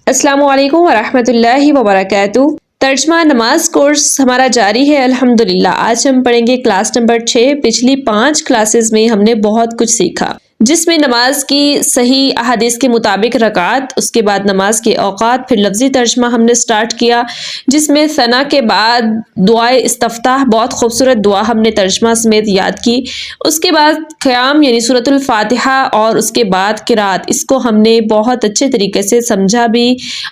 अस्सलामु अलैकुम वरहमतुल्लाहि वबरकातुहू। तर्जमा नमाज कोर्स हमारा जारी है अल्हम्दुलिल्लाह। आज हम पढ़ेंगे क्लास नंबर 6। पिछली 5 क्लासेस में हमने बहुत कुछ सीखा, जिसमें नमाज की सही अहादीस के मुताबिक रकात, उसके बाद नमाज के औकात, फिर लफ्जी तर्जमा हमने स्टार्ट किया, जिसमें सना के बाद दुआए इस्तफ्ताह, बहुत खूबसूरत दुआ हमने तर्जमा समेत याद की। उसके बाद क़याम यानी सूरतुल फातिहा और उसके बाद किरात, इसको हमने बहुत अच्छे तरीके से समझा भी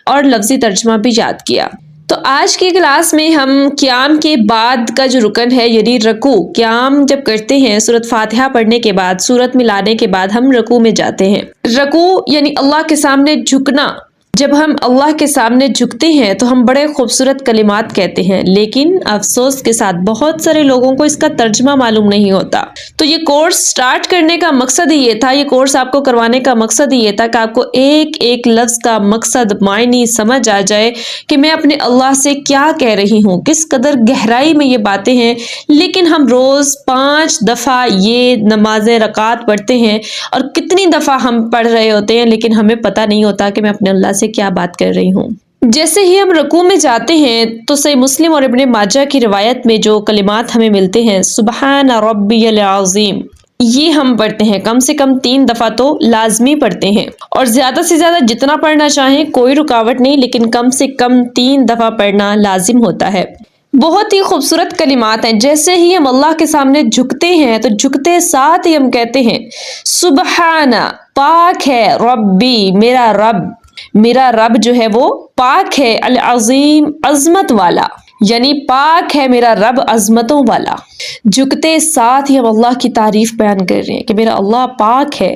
और लफ्जी तर्जमा भी याद किया। तो आज की क्लास में हम क़याम के बाद का जो रुकन है यानी रकू, क़याम जब करते हैं सूरत फातिहा पढ़ने के बाद, सूरत मिलाने के बाद हम रकू में जाते हैं। रकू यानी अल्लाह के सामने झुकना। जब हम अल्लाह के सामने झुकते हैं तो हम बड़े खूबसूरत कलिमात कहते हैं, लेकिन अफसोस के साथ बहुत सारे लोगों को इसका तर्जमा मालूम नहीं होता। तो ये कोर्स स्टार्ट करने का मकसद ही ये था, ये कोर्स आपको करवाने का मकसद ही ये था कि आपको एक एक लफ्ज़ का मकसद मायने समझ आ जाए कि मैं अपने अल्लाह से क्या कह रही हूँ, किस कदर गहराई में ये बातें हैं। लेकिन हम रोज़ 5 दफ़ा ये नमाज़े रकात पढ़ते हैं और कितनी दफ़ा हम पढ़ रहे होते हैं, लेकिन हमें पता नहीं होता कि मैं अपने अल्लाह से क्या बात कर रही हूँ। जैसे ही हम रकू में जाते हैं तो सही मुस्लिम और इब्ने माजा की रिवायत में जो कलिमात हमें मिलते हैं, सुबहान रब्बियल अज़ीम, ये हम पढ़ते हैं कम से कम 3 दफ़ा तो लाजमी पढ़ते हैं, और ज़्यादा से ज़्यादा जितना पढ़ना चाहें कोई रुकावट नहीं, लेकिन कम से कम 3 दफ़ा पढ़ना लाजिम होता है। बहुत ही खूबसूरत कलिमात हैं। जैसे ही हम अल्लाह के सामने झुकते हैं तो झुकते साथ ही हम कहते हैं सुबहाना, पाक है, रब्बी, मेरा रब, मेरा रब जो है वो पाक है, अल अज़ीम, अजमत वाला, यानी पाक है मेरा रब अजमतों वाला। झुकते साथ ही हम अल्लाह की तारीफ बयान कर रहे हैं कि मेरा अल्लाह पाक है।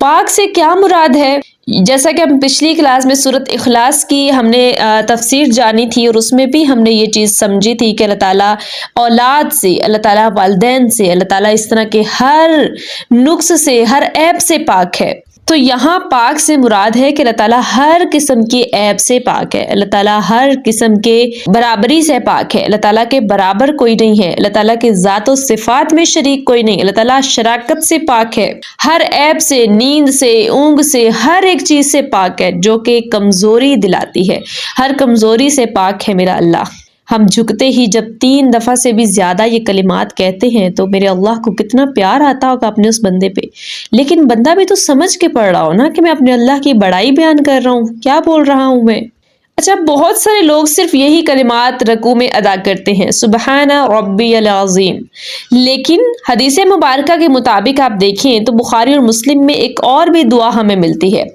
पाक से क्या मुराद है? जैसा कि हम पिछली क्लास में सूरत इखलास की हमने तफसीर जानी थी, और उसमें भी हमने ये चीज़ समझी थी कि अल्लाह ताला औलाद से, अल्लाह ताला वालिदैन से, अल्लाह ताला इस तरह के हर नुक्स से, हर ऐब से पाक है। तो यहाँ पाक से मुराद है कि अल्लाह ताला हर किस्म के ऐब से पाक है, अल्लाह ताला हर किस्म के बराबरी से पाक है, अल्लाह ताला के बराबर कोई नहीं है, अल्लाह ताला के ज़ात और सिफ़ात में शरीक कोई नहीं, अल्लाह ताला शराकत से पाक है, हर ऐब से, नींद से, ऊँग से, हर एक चीज़ से पाक है जो कि कमज़ोरी दिलाती है, हर कमज़ोरी से पाक है मेरा अल्लाह। हम झुकते ही जब 3 दफ़ा से भी ज़्यादा ये कलिमात कहते हैं तो मेरे अल्लाह को कितना प्यार आता होगा अपने उस बंदे पे। लेकिन बंदा भी तो समझ के पढ़ रहा हो ना कि मैं अपने अल्लाह की बड़ाई बयान कर रहा हूँ, क्या बोल रहा हूँ मैं। अच्छा, बहुत सारे लोग सिर्फ यही कलिमात रकू में अदा करते हैं, सुबहाना रब्बियल अज़ीम, लेकिन हदीस मुबारका के मुताबिक आप देखें तो बुखारी और मुस्लिम में एक और भी दुआ हमें मिलती है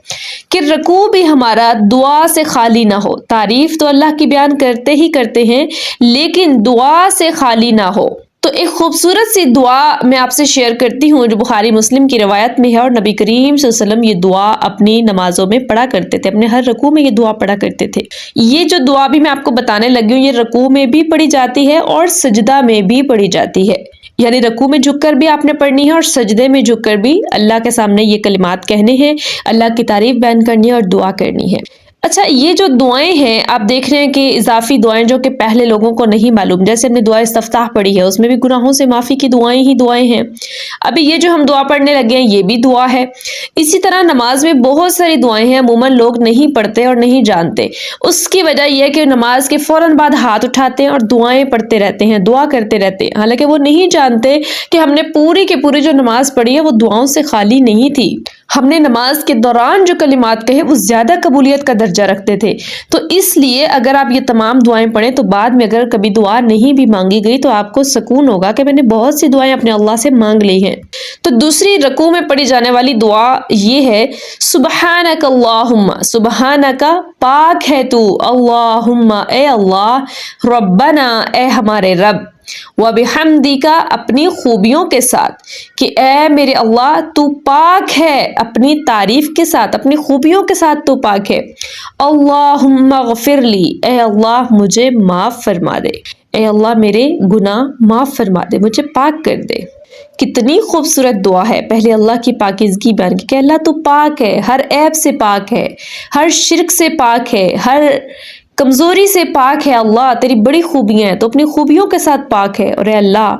कि रकू भी हमारा दुआ से खाली ना हो। तारीफ तो अल्लाह की बयान करते ही करते हैं, लेकिन दुआ से खाली ना हो। तो एक खूबसूरत सी दुआ मैं आपसे शेयर करती हूँ जो बुखारी मुस्लिम की रवायत में है, और नबी करीम सल्लल्लाहु अलैहि वसल्लम ये दुआ अपनी नमाजों में पढ़ा करते थे, अपने हर रकू में ये दुआ पढ़ा करते थे। ये जो दुआ भी मैं आपको बताने लगी हूँ, ये रकू में भी पढ़ी जाती है और सजदा में भी पढ़ी जाती है, यानी रकू में झुककर भी आपने पढ़नी है और सजदे में झुककर भी अल्लाह के सामने ये कलिमात कहने हैं, अल्लाह की तारीफ बयान करनी है और दुआ करनी है। अच्छा, ये जो दुआएं हैं आप देख रहे हैं कि इजाफी दुआएं जो कि पहले लोगों को नहीं मालूम, जैसे हमने दुआ इस्तफ्ताह पढ़ी है उसमें भी गुनाहों से माफ़ी की दुआएं ही दुआएं हैं। अभी ये जो हम दुआ पढ़ने लगे हैं ये भी दुआ है। इसी तरह नमाज में बहुत सारी दुआएं हैं, अमूमन लोग नहीं पढ़ते और नहीं जानते। उसकी वजह यह है कि नमाज के फ़ौरन बाद हाथ उठाते हैं और दुआएं पढ़ते रहते हैं, दुआ करते रहते हैं, हालांकि वो नहीं जानते कि हमने पूरी की पूरी जो नमाज पढ़ी है वो दुआओं से खाली नहीं थी। हमने नमाज के दौरान जो कलिमात कहे वो ज़्यादा कबूलियत का दर्जा रखते थे। तो इसलिए अगर आप ये तमाम दुआएं पढ़ें तो बाद में अगर कभी दुआ नहीं भी मांगी गई तो आपको सुकून होगा कि मैंने बहुत सी दुआएं अपने अल्लाह से मांग ली हैं। तो दूसरी रकू में पढ़ी जाने वाली दुआ ये है सुबहानक अल्लाहुम्मा, सुबहानका, पाक है तू, अल्लाहुम्मा, ए अल्लाह, रब्बना, ए हमारे रब, व बिहम्दिका, अपनी खूबियों के साथ, कि ए मेरे अल्लाह तू पाक है, अपनी तारीफ के साथ, अपनी खूबियों के साथ तू पाक है। अल्लाहुम्मा गफिरली, ए अल्लाह मुझे माफ़ फरमा दे, ए अल्लाह मेरे गुनाह माफ़ फरमा दे, मुझे पाक कर दे। कितनी खूबसूरत दुआ है। पहले अल्लाह की पाकीज़गी बयान की कि अल्लाह तू पाक है, हर ऐब से पाक है, हर शिर्क से पाक है, हर कमजोरी से पाक है अल्लाह, तेरी बड़ी खूबियां हैं, तो अपनी खूबियों के साथ पाक है। और अल्लाह,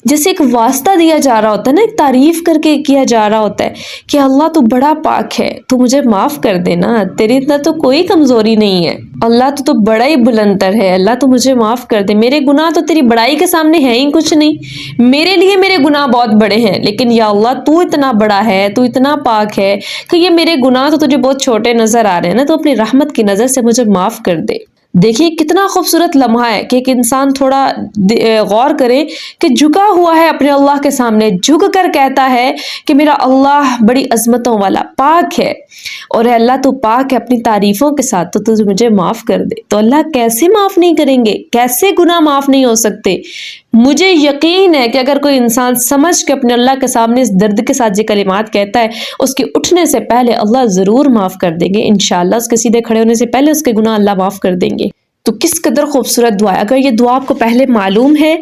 जैसे एक वास्ता दिया जा रहा होता है ना, एक तारीफ करके किया जा रहा होता है कि अल्लाह तू बड़ा पाक है, तू मुझे माफ कर देना, तेरे इतना तो कोई कमजोरी नहीं है, अल्लाह तो बड़ा ही बुलंदर है, अल्लाह तू मुझे माफ कर दे, मेरे गुनाह तो तेरी बड़ाई के सामने है ही कुछ नहीं, मेरे लिए मेरे गुनाह बहुत बड़े हैं, लेकिन या अल्लाह तू इतना बड़ा है, तू इतना पाक है कि ये मेरे गुनाह तो तुझे बहुत छोटे नजर आ रहे हैं ना, तो अपनी रहमत की नजर से मुझे माफ कर दे। देखिए कितना खूबसूरत लम्हा है कि एक इंसान थोड़ा गौर करे कि झुका हुआ है अपने अल्लाह के सामने, झुक कर कहता है कि मेरा अल्लाह बड़ी अजमतों वाला पाक है, और अल्लाह तू पाक है अपनी तारीफों के साथ, तो तुझे मुझे माफ कर दे। तो अल्लाह कैसे माफ नहीं करेंगे, कैसे गुनाह माफ नहीं हो सकते। मुझे यकीन है कि अगर कोई इंसान समझ के अपने अल्लाह के सामने इस दर्द के साथ ये कलिमात कहता है, उसके उठने से पहले अल्लाह ज़रूर माफ़ कर देंगे इंशाअल्लाह। उसके सीधे खड़े होने से पहले उसके गुनाह अल्लाह माफ़ कर देंगे। तो किस कदर खूबसूरत दुआ है। अगर ये दुआ आपको पहले मालूम है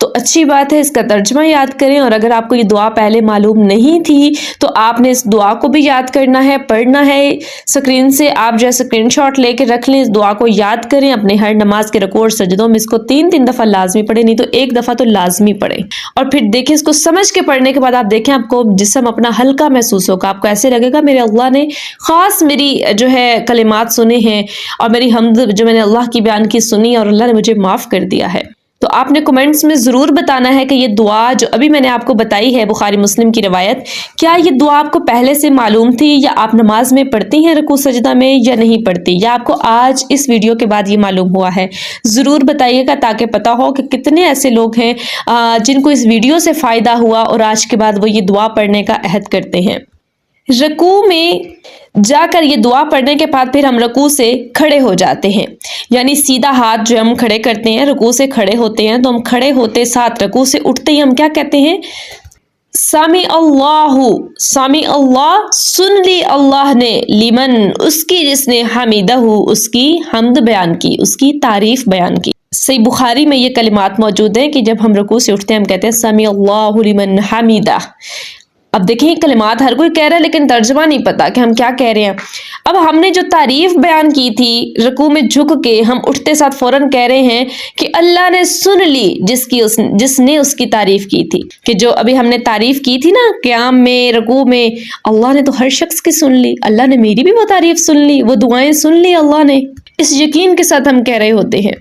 तो अच्छी बात है, इसका तर्जमा याद करें, और अगर आपको ये दुआ पहले मालूम नहीं थी तो आपने इस दुआ को भी याद करना है, पढ़ना है। स्क्रीन से आप जो है स्क्रीनशॉट लेके रख लें, इस दुआ को याद करें, अपने हर नमाज के रुकू और सजदों में इसको 3-3 दफ़ा लाजमी पढ़ें, नहीं तो एक दफ़ा तो लाजमी पढ़ें। और फिर देखें, इसको समझ के पढ़ने के बाद आप देखें आपको जिस्म अपना हल्का महसूस होगा, आपको ऐसे लगेगा मेरे अल्लाह ने ख़ास मेरी जो है कलिमात सुने हैं, और मेरी हमद जो मैंने अल्लाह की बयान की सुनी, और अल्लाह ने मुझे माफ़ कर दिया है। तो आपने कमेंट्स में ज़रूर बताना है कि ये दुआ जो अभी मैंने आपको बताई है बुखारी मुस्लिम की रवायत, क्या ये दुआ आपको पहले से मालूम थी, या आप नमाज में पढ़ती हैं रुकू सजदा में या नहीं पढ़ती, या आपको आज इस वीडियो के बाद ये मालूम हुआ है। ज़रूर बताइएगा ताकि पता हो कि कितने ऐसे लोग हैं जिनको इस वीडियो से फ़ायदा हुआ और आज के बाद वो ये दुआ पढ़ने का अहद करते हैं। रुकू में जाकर ये दुआ पढ़ने के बाद फिर हम रुकू से खड़े हो जाते हैं, यानी सीधा हाथ जो हम खड़े करते हैं, रुकू से खड़े होते हैं, तो हम खड़े होते साथ रुकू से उठते ही हम क्या कहते हैं, सामी अल्लाहु, सामी अल्लाह, सुन ली अल्लाह ने, लिमन, उसकी जिसने, हमीदहु, उसकी हमद बयान की, उसकी तारीफ बयान की। सही बुखारी में ये कलिमात मौजूद हैं कि जब हम रुकू से उठते हैं हम कहते हैं सामी अल्लाहु लिमन हमीदा। अब देखिए कलिमात हर कोई कह रहा है लेकिन तर्जमा नहीं पता कि हम क्या कह रहे हैं। अब हमने जो तारीफ बयान की थी रुकू में झुक के, हम उठते साथ फौरन कह रहे हैं कि अल्लाह ने सुन ली जिसने उसकी तारीफ की थी, कि जो अभी हमने तारीफ की थी ना क़याम में रुकू में, अल्लाह ने तो हर शख्स की सुन ली, अल्लाह ने मेरी भी वो तारीफ सुन ली, वो दुआएं सुन ली अल्लाह ने। इस यकीन के साथ हम कह रहे होते हैं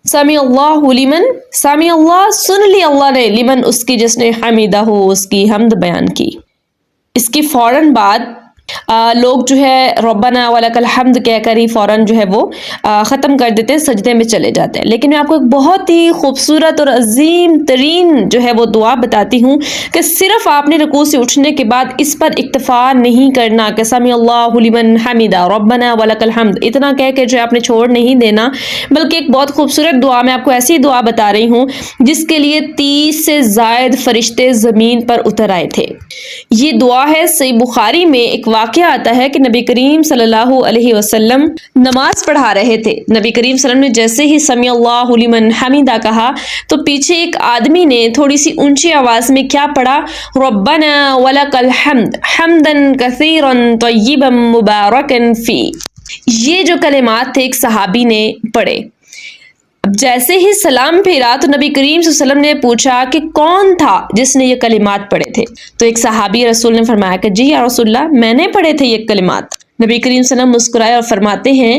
सामी अल्लाह लिमन, सामी अल्लाह, सुन ली अल्लाह ने, लिमन, उसकी जिसने, हमीदा हो, उसकी हमद बयान की। इसकी फौरन बाद लोग जो है रब्बना वलकल हम्द कहकर ही फौरन जो है वो ख़त्म कर देते हैं, सजदे में चले जाते हैं। लेकिन मैं आपको एक बहुत ही खूबसूरत और अजीम तरीन जो है वो दुआ बताती हूँ कि सिर्फ आपने रुकू से उठने के बाद इस पर इक्तफ़ा नहीं करना कि समी अल्लाहु लिमन हमीदा रब्बना वलकल हम्द इतना कह के जो है आपने छोड़ नहीं देना, बल्कि एक बहुत खूबसूरत दुआ, मैं आपको ऐसी दुआ बता रही हूँ जिसके लिए 30 से ज़ायद फरिश्ते ज़मीन पर उतर आए थे। ये दुआ है, सही बुखारी में एक वाक़या आता है कि नबी करीम सल्लल्लाहु अलैहि वसल्लम नमाज पढ़ा रहे थे। नबी करीम सल्लल्लाहु अलैहि वसल्लम ने जैसे ही समी अल्लाहु लिमन हमीदा कहा तो पीछे एक आदमी ने थोड़ी सी ऊंची आवाज में क्या पढ़ा, रब्बना वलकल हम्द हम्दन कसीरन तय्यिबन मुबारकन फी। ये जो कलिमात थे एक सहाबी ने पढ़े। अब जैसे ही सलाम फेरा तो नबी करीम सल्लल्लाहु अलैहि वसल्लम ने पूछा कि कौन था जिसने ये कलिमात पढ़े थे। तो एक सहाबी रसूल ने फरमाया कि जी या रसूलल्लाह, मैंने पढ़े थे ये कलिमात। नबी करीम सल्लल्लाहु अलैहि वसल्लम मुस्कुराए और फरमाते हैं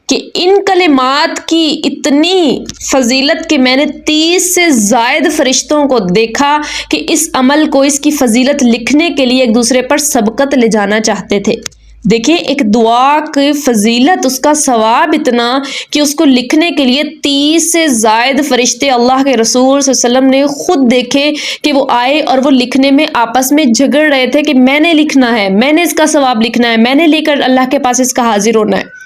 कि इन कलिमात की इतनी फजीलत कि मैंने 30 से ज़ायद फरिश्तों को देखा कि इस अमल को, इसकी फजीलत लिखने के लिए एक दूसरे पर सबकत ले जाना चाहते थे। देखिए एक दुआ की फजीलत, उसका सवाब इतना कि उसको लिखने के लिए 30 से ज़ायद फरिश्ते अल्लाह के रसूल सल्लल्लाहु अलैहि वसल्लम ने खुद देखे कि वो आए और वो लिखने में आपस में झगड़ रहे थे कि मैंने लिखना है, मैंने इसका सवाब लिखना है, मैंने लेकर अल्लाह के पास इसका हाजिर होना है।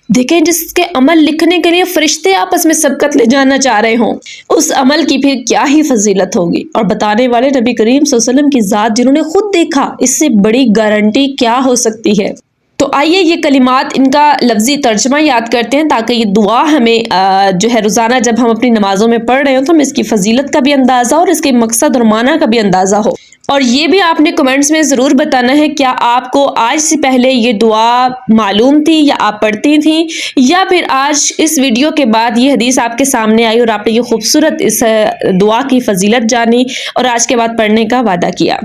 देखें जिसके अमल लिखने के लिए फरिश्ते आपस में सबकत ले जाना चाह रहे हों, उस अमल की फिर क्या ही फजीलत होगी। और बताने वाले नबी करीम सल्लल्लाहु अलैहि वसल्लम की ज़ात जिन्होंने खुद देखा, इससे बड़ी गारंटी क्या हो सकती है। तो आइए ये कलिमात इनका लफ्ज़ी तर्जमा याद करते हैं ताकि ये दुआ हमें जो है रोज़ाना जब हम अपनी नमाज़ों में पढ़ रहे हो तो हमें इसकी फजीलत का भी अंदाज़ा और इसके मकसद और माना का भी अंदाज़ा हो। اور یہ بھی آپ نے کمنٹس میں ضرور بتانا ہے کیا آپ کو آج سے پہلے یہ دعا معلوم تھی یا آپ پڑھتی تھیں، یا پھر آج اس ویڈیو کے بعد یہ حدیث آپ کے سامنے آئی اور آپ نے یہ خوبصورت اس دعا کی فضیلت جانی اور آج کے بعد پڑھنے کا وعدہ کیا۔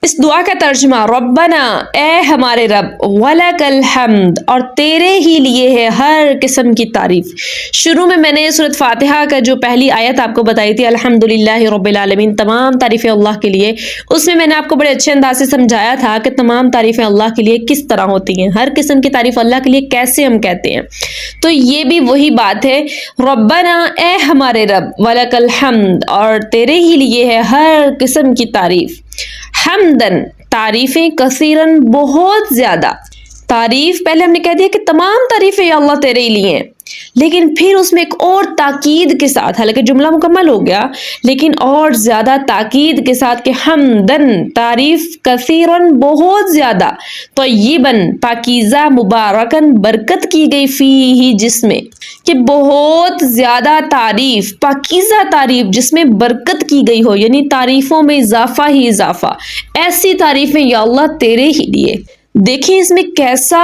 اس دعا کا ترجمہ ربنا، اے ہمارے رب، وَلَكَ الْحَمْدُ، اور تیرے ہی لیے ہے ہر قسم کی تعریف۔ شروع میں نے سورۃ فاتحہ کا جو پہلی آیت آپ کو بتائی تھی، الحمدللہ رب العالمین، تمام تعریفیں اللہ کے لیے، اس میں نے آپ کو بڑے اچھے انداز سے سمجھایا تھا کہ تمام تعریفیں اللہ کے لیے کس طرح ہوتی ہیں، ہر قسم کی تعریف اللہ کے لیے کیسے ہم کہتے ہیں۔ تو یہ بھی وہی بات ہے، ربنا، اے ہمارے رب، وَلَكَ الْحَمْدُ، اور تیرے ہی لیے ہے ہر قسم کی تعریف، حمدن، تعریفیں، کثیرن، بہت زیادہ۔ تعریف پہلے ہم نے کہہ دیا کہ تمام تعریفیں یا اللہ تیرے ہی لیے ہیں، لیکن پھر اس میں ایک اور تاکید کے ساتھ، حالانکہ جملہ مکمل ہو گیا لیکن اور زیادہ تاکید کے ساتھ کہ حمدن، تعریف، کثیرن، بہت زیادہ، طیبن، پاکیزہ، مبارکن، برکت کی گئی، فیہ، جس میں، کہ بہت زیادہ تعریف، پاکیزہ تعریف جس میں برکت کی گئی ہو، یعنی تعریفوں میں اضافہ ہی اضافہ، ایسی تعریفیں یا اللہ تیرے ہی لیے۔ دیکھیں اس میں کیسا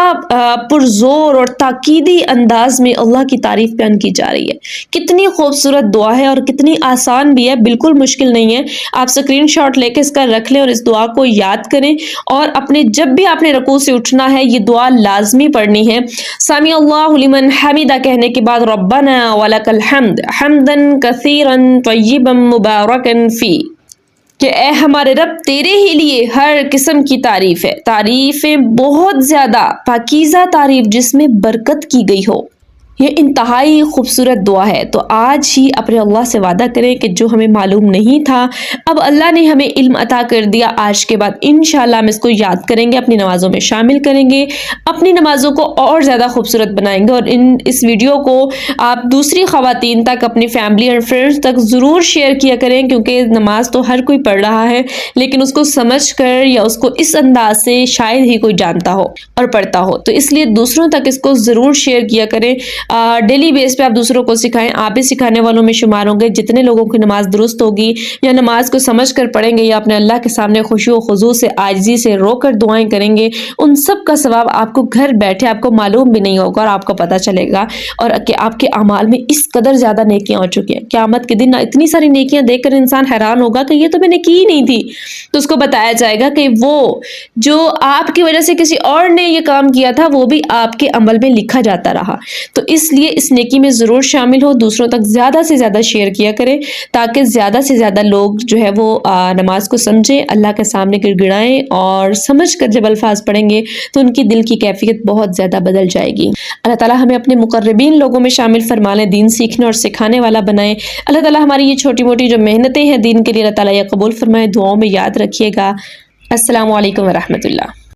پرزور اور تاکیدی انداز میں اللہ کی تعریف بیان کی جا رہی ہے۔ کتنی خوبصورت دعا ہے اور کتنی آسان بھی ہے، بالکل مشکل نہیں ہے۔ آپ اسکرین شاٹ لے کے اس کا رکھ لیں اور اس دعا کو یاد کریں، اور اپنے جب بھی آپ نے رکوع سے اٹھنا ہے یہ دعا لازمی پڑھنی ہے۔ سمیع اللہ لمن حمدہ کہنے کے بعد ربنا ولک الحمد حمدا کثیرا طیبا مبارکا فی، کہ اے ہمارے رب، تیرے ہی لیے ہر قسم کی تعریف ہے، تعریفیں بہت زیادہ، پاکیزہ تعریف جس میں برکت کی گئی ہو۔ یہ انتہائی خوبصورت دعا ہے۔ تو آج ہی اپنے اللہ سے وعدہ کریں کہ جو ہمیں معلوم نہیں تھا، اب اللہ نے ہمیں علم عطا کر دیا، آج کے بعد انشاءاللہ ہم اس کو یاد کریں گے، اپنی نمازوں میں شامل کریں گے، اپنی نمازوں کو اور زیادہ خوبصورت بنائیں گے، اور اس ویڈیو کو آپ دوسری خواتین تک، اپنی فیملی اور فرینڈز تک ضرور شیئر کیا کریں، کیونکہ نماز تو ہر کوئی پڑھ رہا ہے لیکن اس کو سمجھ کر یا اس کو اس انداز سے شاید ہی کوئی جانتا ہو اور پڑھتا ہو، تو اس لیے دوسروں تک اس کو ضرور شیئر کیا کریں۔ ڈیلی بیس پہ آپ دوسروں کو سکھائیں، آپ بھی سکھانے والوں میں شمار ہوں گے۔ جتنے لوگوں کی نماز درست ہوگی یا نماز کو سمجھ کر پڑھیں گے یا اپنے اللہ کے سامنے خشوع و خضوع سے، عاجزی سے رو کر دعائیں کریں گے، ان سب کا ثواب آپ کو گھر بیٹھے، آپ کو معلوم بھی نہیں ہوگا اور آپ کو پتہ چلے گا، اور کہ آپ کے اعمال میں اس قدر زیادہ نیکیاں ہو چکی ہیں۔ قیامت کے دن اتنی ساری نیکیاں دیکھ کر انسان حیران ہوگا کہ یہ تو میں نے کی ہی نہیں تھی، تو اس کو بتایا جائے گا کہ وہ جو آپ کی وجہ سے کسی اور نے یہ کام کیا تھا وہ بھی آپ کے عمل میں لکھا جاتا رہا۔ تو اس لیے اس نیکی میں ضرور شامل ہو، دوسروں تک زیادہ سے زیادہ شیئر کیا کریں تاکہ زیادہ سے زیادہ لوگ جو ہے وہ نماز کو سمجھیں، اللہ کے سامنے گڑ گڑائیں، اور سمجھ کر جب الفاظ پڑھیں گے تو ان کی دل کی کیفیت بہت زیادہ بدل جائے گی۔ اللہ تعالیٰ ہمیں اپنے مقربین لوگوں میں شامل فرما لیں، دین سیکھنے اور سکھانے والا بنائیں۔ اللہ تعالیٰ ہماری یہ چھوٹی موٹی جو محنتیں ہیں دین کے لیے، اللہ تعالیٰ یہ قبول فرمائے، دعاؤں میں یاد رکھیے گا۔ السلام علیکم ورحمۃ اللہ۔